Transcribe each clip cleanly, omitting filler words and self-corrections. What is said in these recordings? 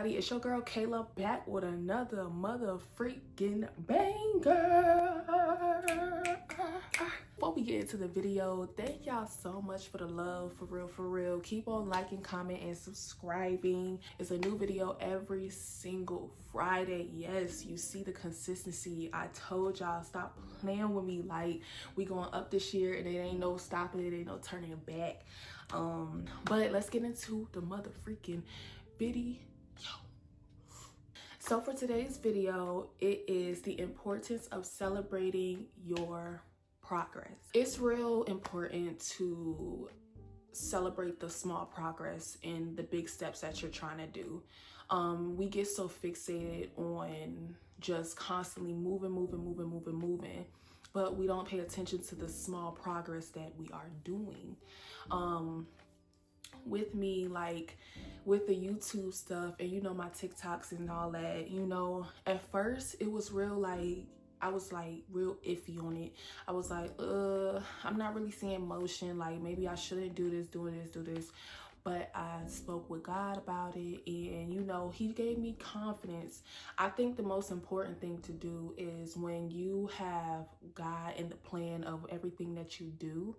everybody, it's your girl Kayla back with another mother freaking banger. Before we get into the video, thank y'all so much for the love, for real. Keep on liking, comment, and subscribing. It's a new video every single Friday. Yes, you see the consistency. I told y'all, stop playing with me. Like, we going up this year and it ain't no stopping it, ain't no turning back. But let's get into the mother freaking video. So for today's video, it is the importance of celebrating your progress. It's real important to celebrate the small progress and the big steps that you're trying to do. We get so fixated on just constantly moving, but we don't pay attention to the small progress that we are doing. With me, like with the YouTube stuff and my TikToks and all that, at first it was real, like I was like real iffy on it. I was like, I'm not really seeing motion, like maybe I shouldn't do this. But I spoke with God about it, and he gave me confidence. I think the most important thing to do is when you have God in the plan of everything that you do,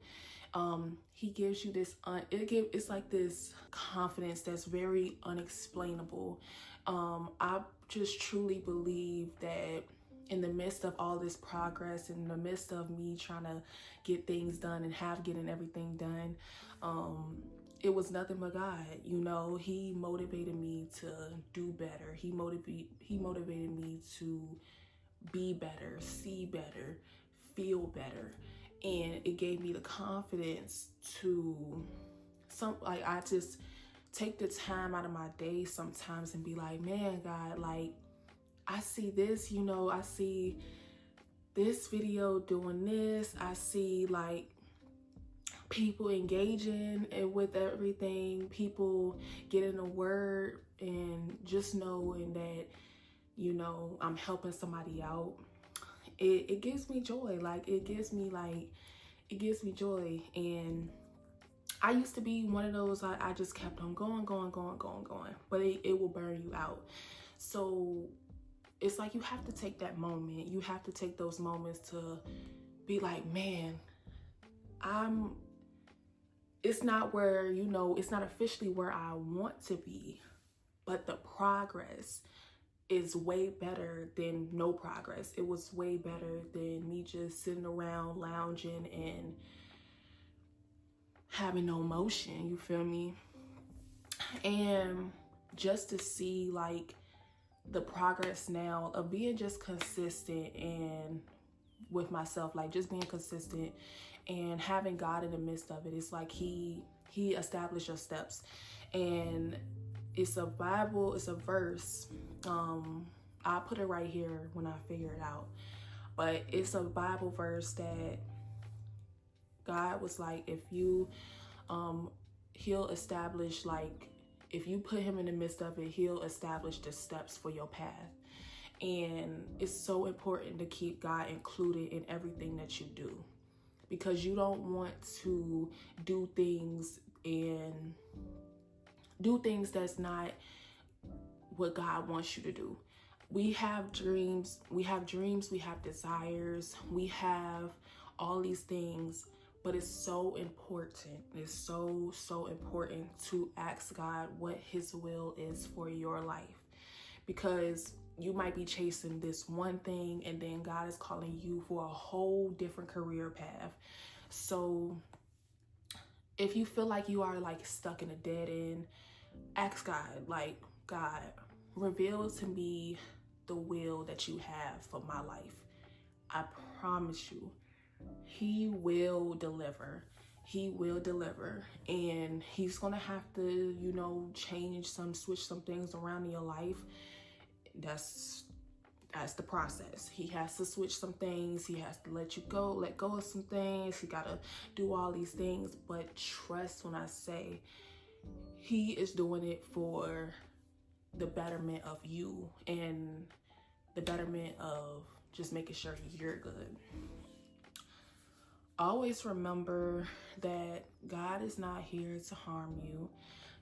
he gives you this it's like this confidence that's very unexplainable. I just truly believe that in the midst of all this progress, in the midst of me trying to get things done and getting everything done, it was nothing but God. He motivated me to do better. He motivated me to be better, see better, feel better. And it gave me the confidence to I just take the time out of my day sometimes and be like, man, God, like I see this, I see this video doing this. I see like people engaging with everything, people getting a word, and just knowing that, I'm helping somebody out. It gives me joy. It gives me joy. And I used to be one of those, I just kept on going, but it will burn you out. So it's like you have to take that moment. You have to take those moments to be like, man, it's not where, it's not officially where I want to be, but the progress is way better than no progress. It was way better than me just sitting around lounging and having no motion, you feel me? And just to see like the progress now of being just consistent and with myself, like just being consistent and having God in the midst of it. It's like he established your steps, and it's a Bible, it's a verse. I'll put it right here when I figure it out, but it's a Bible verse that God was like, if you he'll establish, like if you put him in the midst of it, he'll establish the steps for your path. And it's so important to keep God included in everything that you do, because you don't want to do things that's not what God wants you to do. We have dreams, we have desires, we have all these things, but it's so important. It's so important to ask God what his will is for your life, because you might be chasing this one thing and then God is calling you for a whole different career path. So if you feel like you are like stuck in a dead end, ask God, like, God, reveal to me the will that you have for my life. I promise you, he will deliver. He will deliver. And he's gonna have to, switch some things around in your life. That's the process. He has to switch some things. He has to let go of some things. He gotta do all these things. But trust when I say he is doing it for the betterment of you and the betterment of just making sure you're good. Always remember that God is not here to harm you.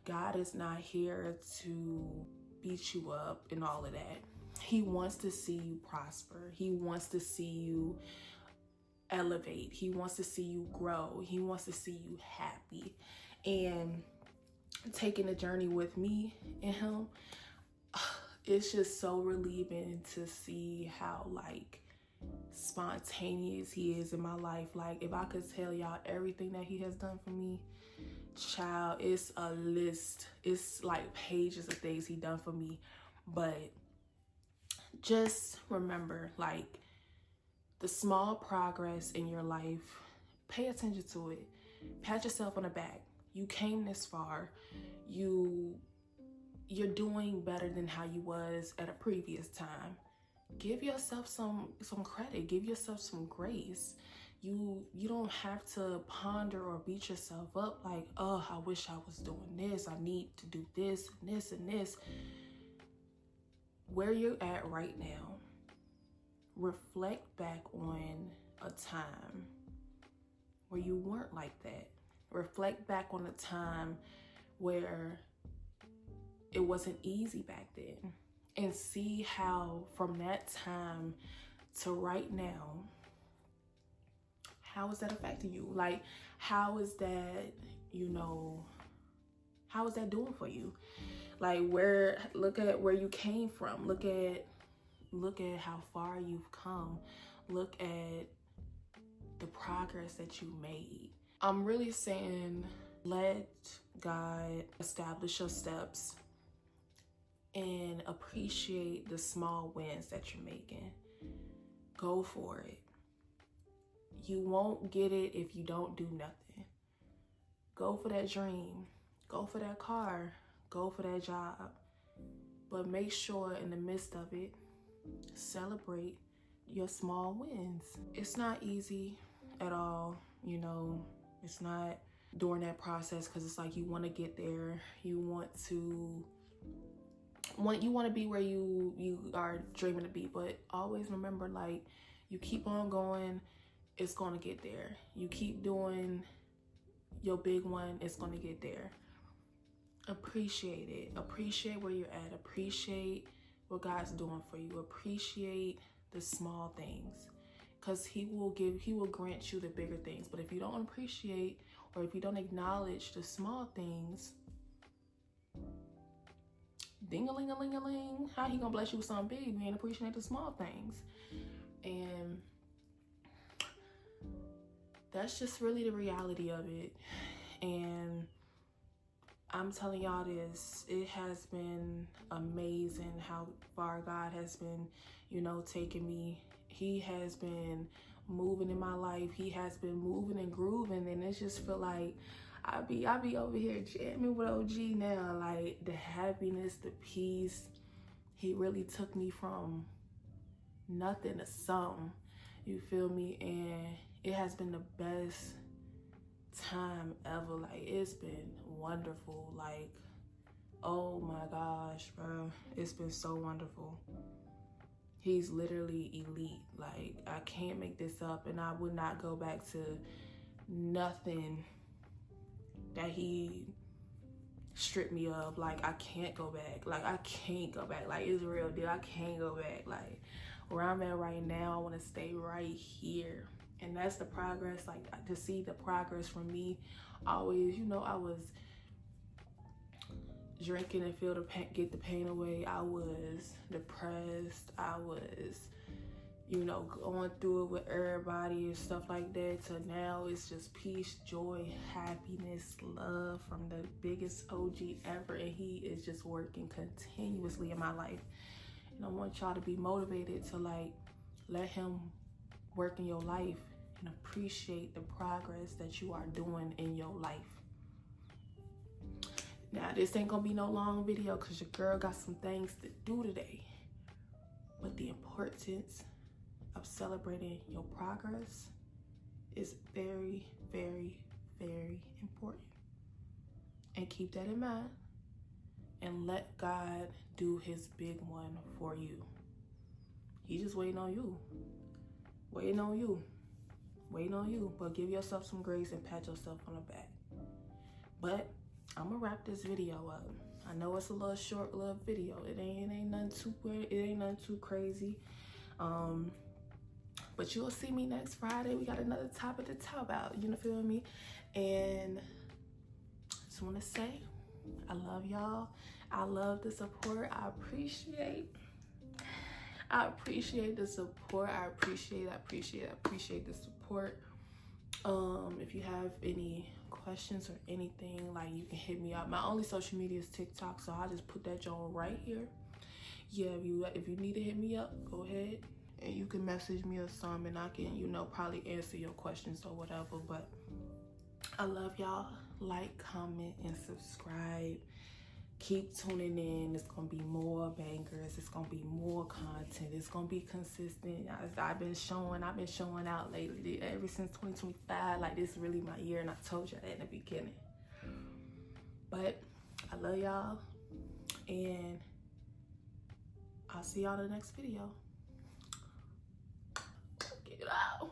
God is not here to beat you up and all of that. He wants to see you prosper. He wants to see you elevate. He wants to see you grow. He wants to see you happy. And taking the journey with me and him, it's just so relieving to see how like spontaneous he is in my life. Like if I could tell y'all everything that he has done for me, child, it's a list. It's like pages of things he done for me. But just remember, like, the small progress in your life, pay attention to it. Pat yourself on the back. You came this far. You're doing better than how you was at a previous time. Give yourself some credit. Give yourself some grace. You don't have to ponder or beat yourself up like, oh, I wish I was doing this. I need to do this and this and this. Where you're at right now, reflect back on a time where you weren't like that. Reflect back on a time where it wasn't easy back then, and see how from that time to right now, how is that affecting you? Like, how is that, how is that doing for you? Like, look at where you came from. Look at how far you've come. Look at the progress that you made. I'm really saying, let God establish your steps and appreciate the small wins that you're making. Go for it. You won't get it if you don't do nothing. Go for that dream. Go for that car. Go for that job. But make sure in the midst of it, celebrate your small wins. It's not easy at all, It's not during that process, because it's like you want to get there. You want to be where you are dreaming to be, but always remember, like, you keep on going, it's going to get there. You keep doing your big one, it's going to get there. Appreciate it. Appreciate where you're at. Appreciate what God's doing for you. Appreciate the small things, because he will grant you the bigger things. But if you don't appreciate, or if you don't acknowledge the small things, ding-a-ling-a-ling-a-ling, how he gonna bless you with something big if you ain't appreciate the small things? And that's just really the reality of it. And I'm telling y'all this, it has been amazing how far God has been, taking me. He has been moving in my life. He has been moving and grooving, and it just feel like I be over here jamming with OG now. Like, the happiness, the peace. He really took me from nothing to something. You feel me? And it has been the best time ever. Like, it's been wonderful. Like, oh my gosh, bro, it's been so wonderful. He's literally elite. Like, I can't make this up, and I would not go back to nothing that he stripped me of. Like, I can't go back. Like, it's a real deal. I can't go back. Like, where I'm at right now, I want to stay right here. And that's the progress. Like, to see the progress from me. Always, I was drinking and feel the pain, get the pain away. I was depressed. I was, going through it with everybody and stuff like that. To now, it's just peace, joy, happiness, love from the biggest OG ever. And he is just working continuously in my life. And I want y'all to be motivated to, like, let him work in your life and appreciate the progress that you are doing in your life. Now, this ain't gonna be no long video because your girl got some things to do today. But the importance of celebrating your progress is very, very, very important. And keep that in mind. And let God do his big one for you. He just waiting on you. Waiting on you. Waiting on you. But give yourself some grace and pat yourself on the back. But I'm gonna wrap this video up. I know it's a little short little video. It ain't nothing too crazy. But you'll see me next Friday. We got another topic to talk about. You know, feel me? And just want to say, I love y'all. I love the support. I appreciate the support. I appreciate the support. If you have any questions or anything, like, you can hit me up. My only social media is TikTok, so I'll just put that joint right here. Yeah, if you need to hit me up, go ahead and you can message me or something, and I can, you know, probably answer your questions or whatever. But I love y'all. Like, comment, and subscribe. Keep tuning in. It's gonna be more bangers. It's gonna be more content. It's gonna be consistent. I've been showing out lately. Ever since 2025, like, this is really my year, and I told you that in the beginning. But I love y'all, and I'll see y'all in the next video. Get it out.